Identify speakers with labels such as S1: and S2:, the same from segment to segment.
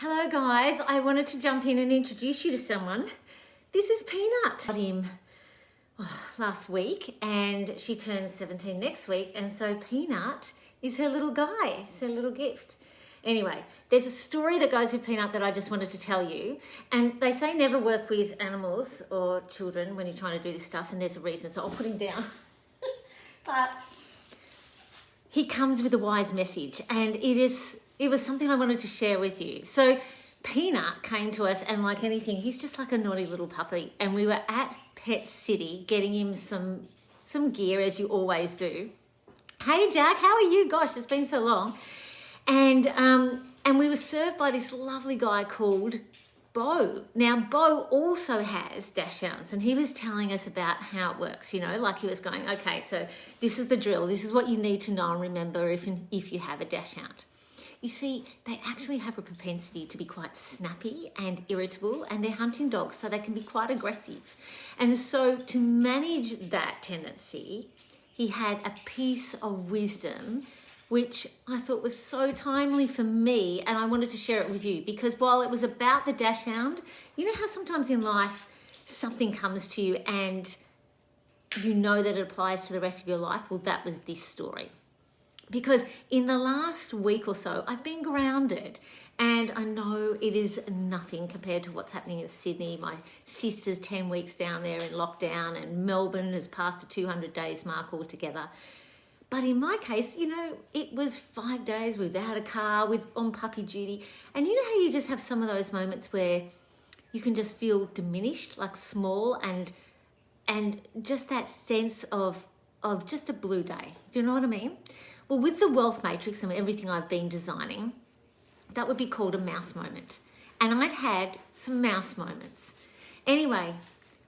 S1: Hello guys, I wanted to jump in and introduce you to someone. This is Peanut. Got him last week and she turns 17 next week, and so Peanut is her little guy. It's her little gift. Anyway, there's a story that goes with Peanut that I just wanted to tell you, and they say never work with animals or children when you're trying to do this stuff, and there's a reason, so I'll put him down. But he comes with a wise message, and it was something I wanted to share with you. So Peanut came to us, and like anything, he's just like a naughty little puppy, and we were at Pet City getting him some gear, as you always do. Hey Jack, how are you? Gosh, it's been so long. And we were served by this lovely guy called Bo. Now, Bo also has dachshunds, and he was telling us about how it works, like he was going, okay, so this is the drill. This is what you need to know and remember if you have a dachshund. You see, they actually have a propensity to be quite snappy and irritable, and they're hunting dogs, so they can be quite aggressive. And so to manage that tendency, he had a piece of wisdom which I thought was so timely for me, and I wanted to share it with you, because while it was about the dachshund, you know how sometimes in life something comes to you and you know that it applies to the rest of your life? Well, that was this story. Because in the last week or so, I've been grounded, and I know it is nothing compared to what's happening in Sydney. My sister's 10 weeks down there in lockdown, and Melbourne has passed the 200 days mark altogether. But in my case, it was 5 days without a car, on puppy duty. And you know how you just have some of those moments where you can just feel diminished, like small, and just that sense of just a blue day. Do you know what I mean? Well, with the wealth matrix and everything I've been designing, that would be called a mouse moment. And I'd had some mouse moments. Anyway,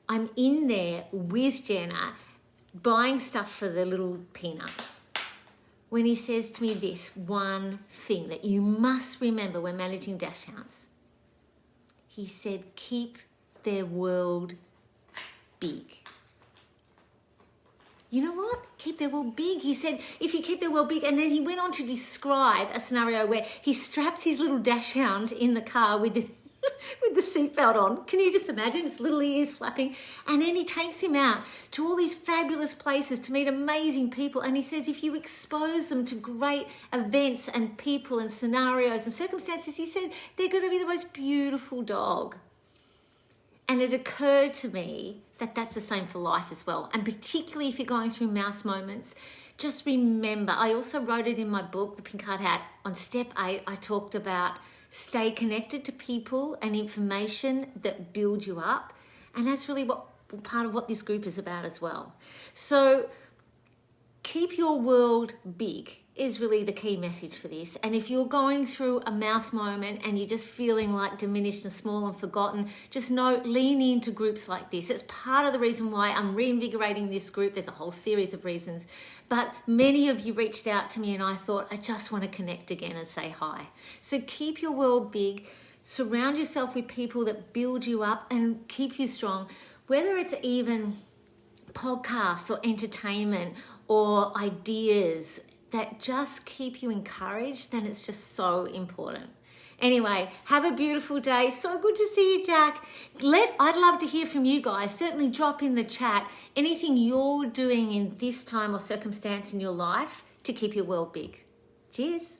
S1: I'm in there with Jenna buying stuff for the little Peanut, when he says to me this one thing that you must remember when managing dachshunds. He said, keep their world big. You know what? Keep their world big. He said, if you keep their world big, and then he went on to describe a scenario where he straps his little dachshund in the car with the seatbelt on. Can you just imagine his little ears flapping? And then he takes him out to all these fabulous places to meet amazing people. And he says, if you expose them to great events and people and scenarios and circumstances, he said, they're going to be the most beautiful dog. And it occurred to me that that's the same for life as well. And particularly if you're going through mouse moments, just remember, I also wrote it in my book, The Pink Heart Hat. On step 8, I talked about stay connected to people and information that build you up. And that's really part of what this group is about as well. So keep your world big is really the key message for this. And if you're going through a mouse moment and you're just feeling like diminished and small and forgotten, just know, lean into groups like this. It's part of the reason why I'm reinvigorating this group. There's a whole series of reasons, but many of you reached out to me and I thought, I just want to connect again and say hi. So keep your world big, surround yourself with people that build you up and keep you strong, whether it's even podcasts or entertainment or ideas that just keep you encouraged, then it's just so important. Anyway, have a beautiful day. So good to see you, Jack. I'd love to hear from you guys. Certainly drop in the chat anything you're doing in this time or circumstance in your life to keep your world big. Cheers.